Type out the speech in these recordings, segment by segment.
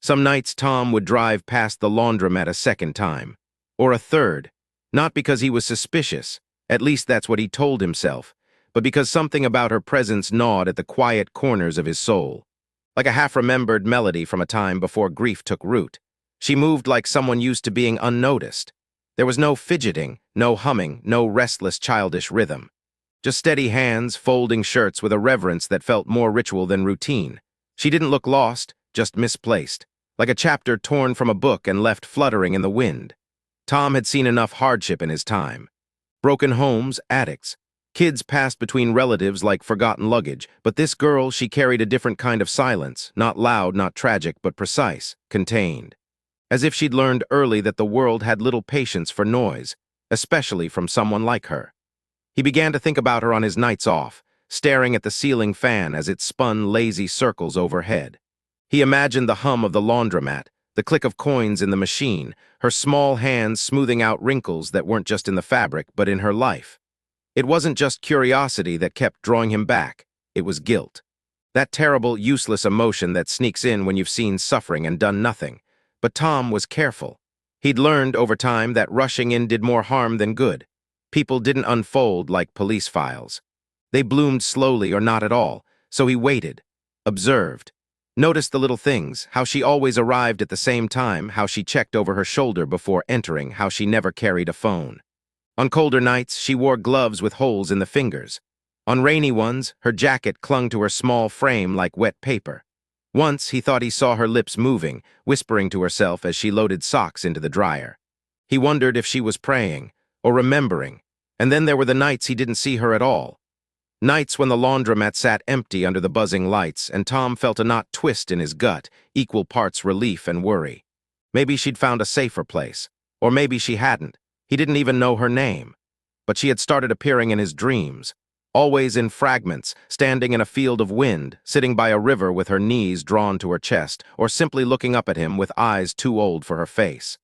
Some nights Tom would drive past the laundromat a second time, or a third, not because he was suspicious, at least that's what he told himself, but because something about her presence gnawed at the quiet corners of his soul. Like a half-remembered melody from a time before grief took root. She moved like someone used to being unnoticed. There was no fidgeting, no humming, no restless childish rhythm. Just steady hands, folding shirts with a reverence that felt more ritual than routine. She didn't look lost, just misplaced, like a chapter torn from a book and left fluttering in the wind. Tom had seen enough hardship in his time. Broken homes, addicts. Kids passed between relatives like forgotten luggage, but this girl, she carried a different kind of silence, not loud, not tragic, but precise, contained. As if she'd learned early that the world had little patience for noise, especially from someone like her. He began to think about her on his nights off, staring at the ceiling fan as it spun lazy circles overhead. He imagined the hum of the laundromat, the click of coins in the machine, her small hands smoothing out wrinkles that weren't just in the fabric, but in her life. It wasn't just curiosity that kept drawing him back, it was guilt. That terrible, useless emotion that sneaks in when you've seen suffering and done nothing. But Tom was careful. He'd learned over time that rushing in did more harm than good. People didn't unfold like police files. They bloomed slowly or not at all, so he waited, observed. Noticed the little things, how she always arrived at the same time, how she checked over her shoulder before entering, how she never carried a phone. On colder nights, she wore gloves with holes in the fingers. On rainy ones, her jacket clung to her small frame like wet paper. Once, he thought he saw her lips moving, whispering to herself as she loaded socks into the dryer. He wondered if she was praying, or remembering, and then there were the nights he didn't see her at all. Nights when the laundromat sat empty under the buzzing lights, and Tom felt a knot twist in his gut, equal parts relief and worry. Maybe she'd found a safer place, or maybe she hadn't. He didn't even know her name. But she had started appearing in his dreams, always in fragments, standing in a field of wind, sitting by a river with her knees drawn to her chest, or simply looking up at him with eyes too old for her face.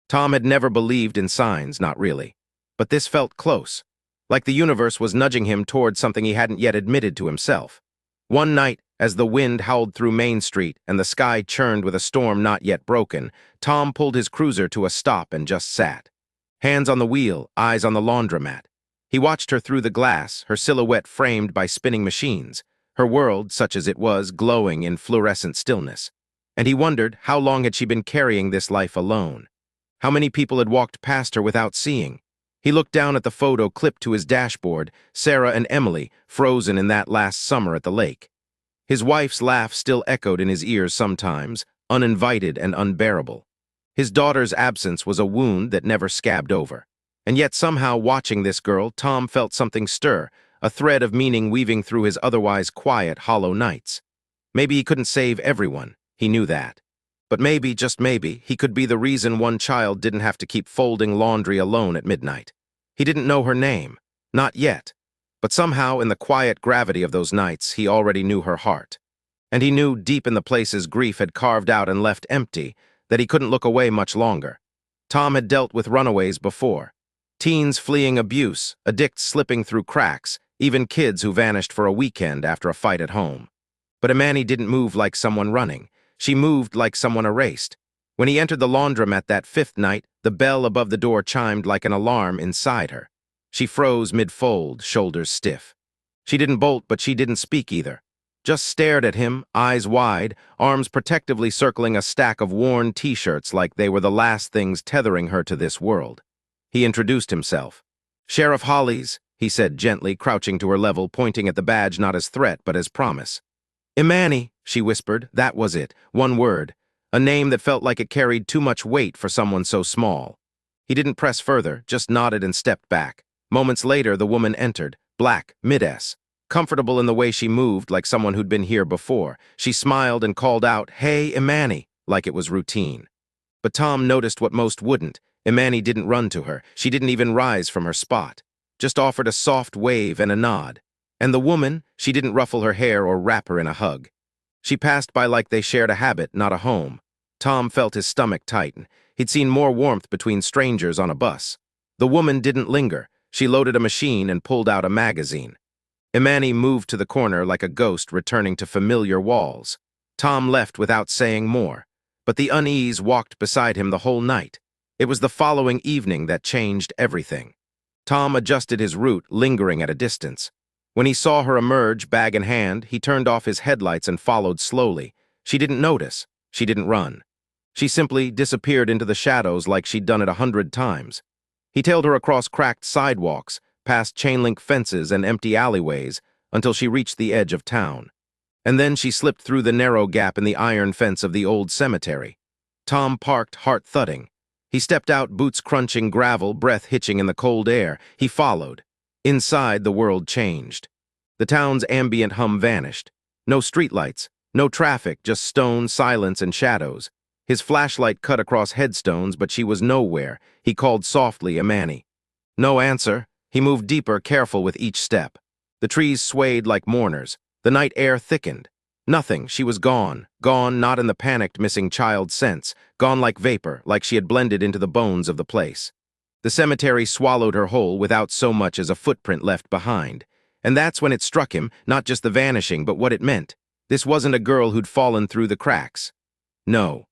Tom had never believed in signs, not really. But this felt close, like the universe was nudging him toward something he hadn't yet admitted to himself. One night, as the wind howled through Main Street and the sky churned with a storm not yet broken, Tom pulled his cruiser to a stop and just sat. Hands on the wheel, eyes on the laundromat. He watched her through the glass, her silhouette framed by spinning machines, her world, such as it was, glowing in fluorescent stillness. And he wondered how long had she been carrying this life alone? How many people had walked past her without seeing? He looked down at the photo clipped to his dashboard, Sarah and Emily, frozen in that last summer at the lake. His wife's laugh still echoed in his ears sometimes, uninvited and unbearable. His daughter's absence was a wound that never scabbed over. And yet somehow watching this girl, Tom felt something stir, a thread of meaning weaving through his otherwise quiet, hollow nights. Maybe he couldn't save everyone, he knew that. But maybe, just maybe, he could be the reason one child didn't have to keep folding laundry alone at midnight. He didn't know her name, not yet. But somehow, in the quiet gravity of those nights, he already knew her heart. And he knew deep in the places grief had carved out and left empty, that he couldn't look away much longer. Tom had dealt with runaways before. Teens fleeing abuse, addicts slipping through cracks, even kids who vanished for a weekend after a fight at home. But Imani didn't move like someone running. She moved like someone erased. When he entered the laundromat that fifth night, the bell above the door chimed like an alarm inside her. She froze mid-fold, shoulders stiff. She didn't bolt, but she didn't speak either. Just stared at him, eyes wide, arms protectively circling a stack of worn T-shirts like they were the last things tethering her to this world. He introduced himself. "Sheriff Hollies," he said gently, crouching to her level, pointing at the badge not as threat but as promise. "Imani," she whispered, that was it, one word, a name that felt like it carried too much weight for someone so small. He didn't press further, just nodded and stepped back. Moments later, the woman entered, black, mid-S. Comfortable in the way she moved, like someone who'd been here before. She smiled and called out, "Hey, Imani," like it was routine. But Tom noticed what most wouldn't. Imani didn't run to her. She didn't even rise from her spot. Just offered a soft wave and a nod. And the woman, she didn't ruffle her hair or wrap her in a hug. She passed by like they shared a habit, not a home. Tom felt his stomach tighten. He'd seen more warmth between strangers on a bus. The woman didn't linger. She loaded a machine and pulled out a magazine. Imani moved to the corner like a ghost returning to familiar walls. Tom left without saying more. But the unease walked beside him the whole night. It was the following evening that changed everything. Tom adjusted his route, lingering at a distance. When he saw her emerge, bag in hand, he turned off his headlights and followed slowly. She didn't notice. She didn't run. She simply disappeared into the shadows like she'd done it 100 times. He tailed her across cracked sidewalks, past chain-link fences and empty alleyways, until she reached the edge of town. And then she slipped through the narrow gap in the iron fence of the old cemetery. Tom parked, heart thudding. He stepped out, boots crunching gravel, breath hitching in the cold air. He followed. Inside, the world changed. The town's ambient hum vanished. No streetlights, no traffic, just stone, silence, and shadows. His flashlight cut across headstones, but she was nowhere. He called softly, Imani. No answer. He moved deeper, careful with each step. The trees swayed like mourners. The night air thickened. Nothing. She was gone. Gone, not in the panicked missing child sense. Gone like vapor, like she had blended into the bones of the place. The cemetery swallowed her whole without so much as a footprint left behind. And that's when it struck him, not just the vanishing, but what it meant. This wasn't a girl who'd fallen through the cracks. No.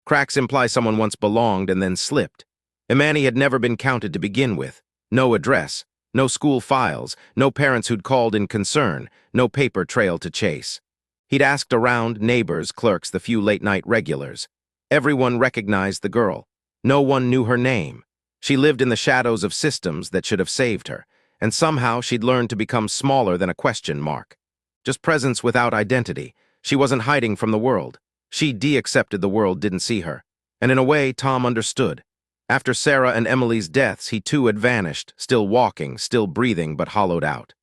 Cracks imply someone once belonged and then slipped. Imani had never been counted to begin with. No address, no school files, no parents who'd called in concern, no paper trail to chase. He'd asked around, neighbors, clerks, the few late-night regulars. Everyone recognized the girl. No one knew her name. She lived in the shadows of systems that should have saved her, and somehow she'd learned to become smaller than a question mark. Just presence without identity. She wasn't hiding from the world. She de-accepted the world didn't see her. And in a way, Tom understood. After Sarah and Emily's deaths, he too had vanished, still walking, still breathing, but hollowed out.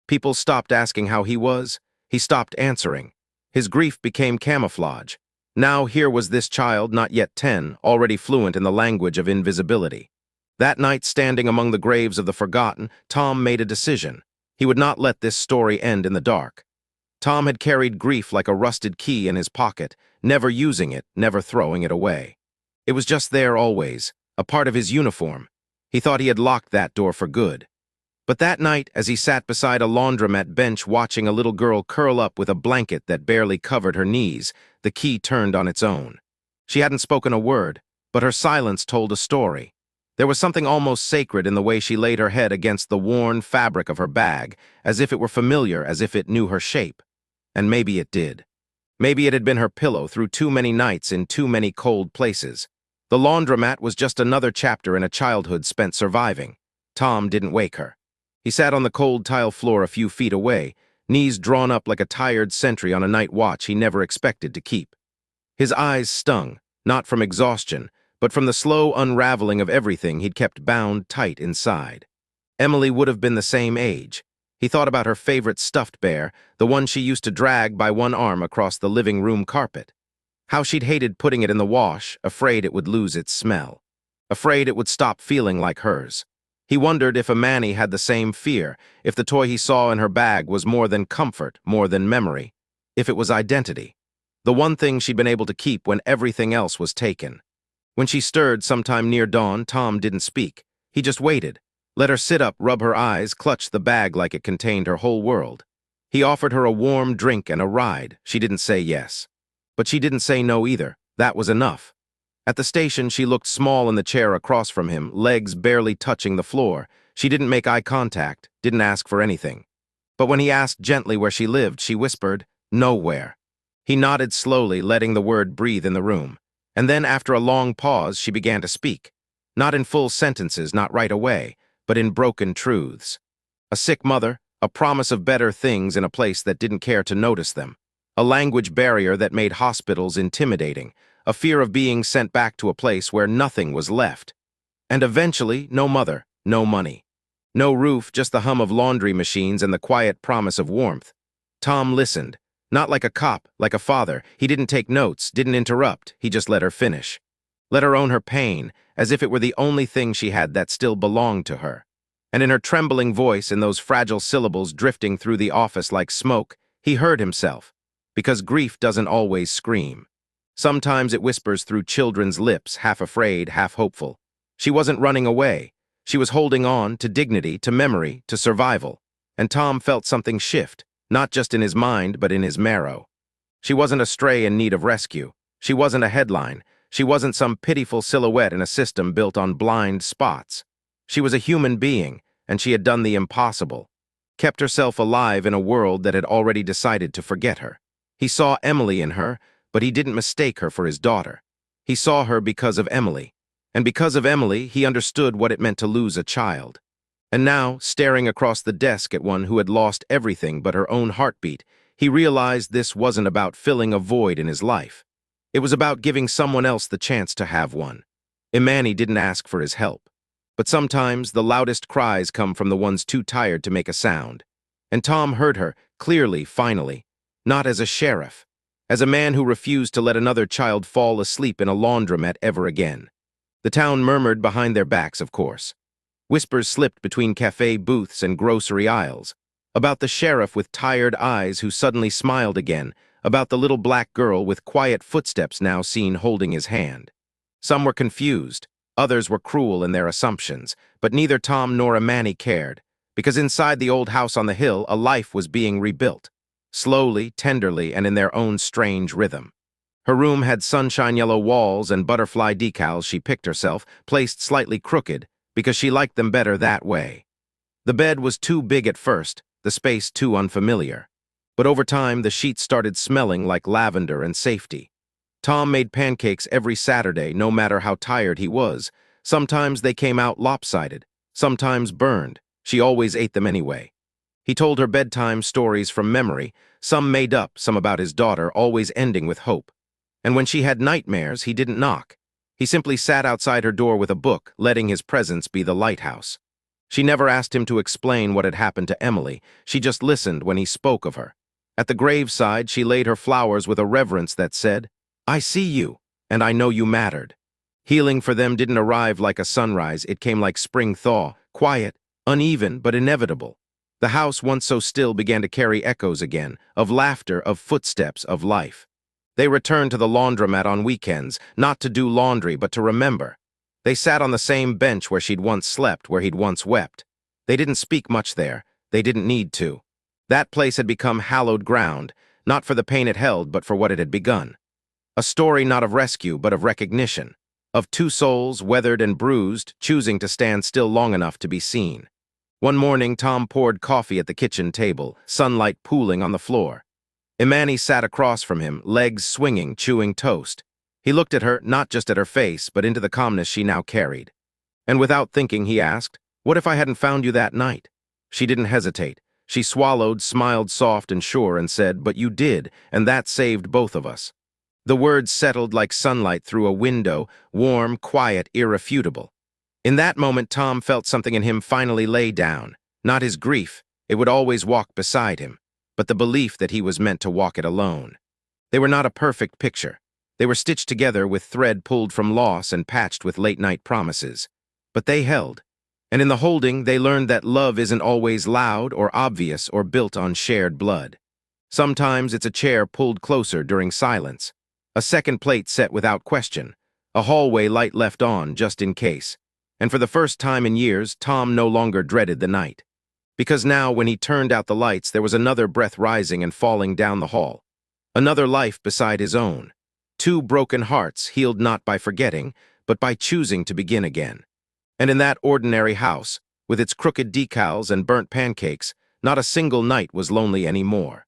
People stopped asking how he was. He stopped answering. His grief became camouflage. Now here was this child, not yet 10, already fluent in the language of invisibility. That night, standing among the graves of the forgotten, Tom made a decision. He would not let this story end in the dark. Tom had carried grief like a rusted key in his pocket, never using it, never throwing it away. It was just there always, a part of his uniform. He thought he had locked that door for good. But that night, as he sat beside a laundromat bench watching a little girl curl up with a blanket that barely covered her knees, the key turned on its own. She hadn't spoken a word, but her silence told a story. There was something almost sacred in the way she laid her head against the worn fabric of her bag, as if it were familiar, as if it knew her shape. And maybe it did. Maybe it had been her pillow through too many nights in too many cold places. The laundromat was just another chapter in a childhood spent surviving. Tom didn't wake her. He sat on the cold tile floor a few feet away, knees drawn up like a tired sentry on a night watch he never expected to keep. His eyes stung, not from exhaustion, but from the slow unraveling of everything he'd kept bound tight inside. Emily would have been the same age. He thought about her favorite stuffed bear, the one she used to drag by one arm across the living room carpet. How she'd hated putting it in the wash, afraid it would lose its smell. Afraid it would stop feeling like hers. He wondered if Imani had the same fear, if the toy he saw in her bag was more than comfort, more than memory, if it was identity. The one thing she'd been able to keep when everything else was taken. When she stirred sometime near dawn, Tom didn't speak. He just waited. Let her sit up, rub her eyes, clutch the bag like it contained her whole world. He offered her a warm drink and a ride. She didn't say yes. But she didn't say no either. That was enough. At the station, she looked small in the chair across from him, legs barely touching the floor. She didn't make eye contact, didn't ask for anything. But when he asked gently where she lived, she whispered, "Nowhere." He nodded slowly, letting the word breathe in the room. And then, after a long pause, she began to speak. Not in full sentences, not right away, but in broken truths. A sick mother, a promise of better things in a place that didn't care to notice them. A language barrier that made hospitals intimidating. A fear of being sent back to a place where nothing was left. And eventually, no mother, no money. No roof, just the hum of laundry machines and the quiet promise of warmth. Tom listened. Not like a cop, like a father. He didn't take notes, didn't interrupt. He just let her finish. Let her own her pain, as if it were the only thing she had that still belonged to her. And in her trembling voice, in those fragile syllables drifting through the office like smoke, he heard himself. Because grief doesn't always scream. Sometimes it whispers through children's lips, half afraid, half hopeful. She wasn't running away. She was holding on to dignity, to memory, to survival. And Tom felt something shift, not just in his mind, but in his marrow. She wasn't a stray in need of rescue. She wasn't a headline. She wasn't some pitiful silhouette in a system built on blind spots. She was a human being, and she had done the impossible, kept herself alive in a world that had already decided to forget her. He saw Emily in her, but he didn't mistake her for his daughter. He saw her because of Emily, and because of Emily, he understood what it meant to lose a child. And now, staring across the desk at one who had lost everything but her own heartbeat, he realized this wasn't about filling a void in his life. It was about giving someone else the chance to have one. Imani didn't ask for his help. But sometimes the loudest cries come from the ones too tired to make a sound. And Tom heard her, clearly, finally, not as a sheriff, as a man who refused to let another child fall asleep in a laundromat ever again. The town murmured behind their backs, of course. Whispers slipped between cafe booths and grocery aisles, about the sheriff with tired eyes who suddenly smiled again, about the little black girl with quiet footsteps now seen holding his hand. Some were confused, others were cruel in their assumptions, but neither Tom nor Imani cared, because inside the old house on the hill a life was being rebuilt, slowly, tenderly, and in their own strange rhythm. Her room had sunshine yellow walls and butterfly decals she picked herself, placed slightly crooked, because she liked them better that way. The bed was too big at first, the space too unfamiliar. But over time, the sheets started smelling like lavender and safety. Tom made pancakes every Saturday, no matter how tired he was. Sometimes they came out lopsided, sometimes burned. She always ate them anyway. He told her bedtime stories from memory, some made up, some about his daughter, always ending with hope. And when she had nightmares, he didn't knock. He simply sat outside her door with a book, letting his presence be the lighthouse. She never asked him to explain what had happened to Emily. She just listened when he spoke of her. At the graveside, she laid her flowers with a reverence that said, "I see you, and I know you mattered." Healing for them didn't arrive like a sunrise, it came like spring thaw, quiet, uneven, but inevitable. The house once so still began to carry echoes again, of laughter, of footsteps, of life. They returned to the laundromat on weekends, not to do laundry, but to remember. They sat on the same bench where she'd once slept, where he'd once wept. They didn't speak much there. They didn't need to. That place had become hallowed ground, not for the pain it held, but for what it had begun. A story not of rescue, but of recognition. Of two souls, weathered and bruised, choosing to stand still long enough to be seen. One morning, Tom poured coffee at the kitchen table, sunlight pooling on the floor. Imani sat across from him, legs swinging, chewing toast. He looked at her, not just at her face, but into the calmness she now carried. And without thinking, he asked, "What if I hadn't found you that night?" She didn't hesitate. She swallowed, smiled soft and sure, and said, "But you did, and that saved both of us." The words settled like sunlight through a window, warm, quiet, irrefutable. In that moment, Tom felt something in him finally lay down. Not his grief, it would always walk beside him, but the belief that he was meant to walk it alone. They were not a perfect picture. They were stitched together with thread pulled from loss and patched with late-night promises. But they held. And in the holding, they learned that love isn't always loud or obvious or built on shared blood. Sometimes it's a chair pulled closer during silence, a second plate set without question, a hallway light left on just in case. And for the first time in years, Tom no longer dreaded the night. Because now, when he turned out the lights, there was another breath rising and falling down the hall. Another life beside his own. Two broken hearts healed not by forgetting, but by choosing to begin again. And in that ordinary house, with its crooked decals and burnt pancakes, not a single night was lonely anymore.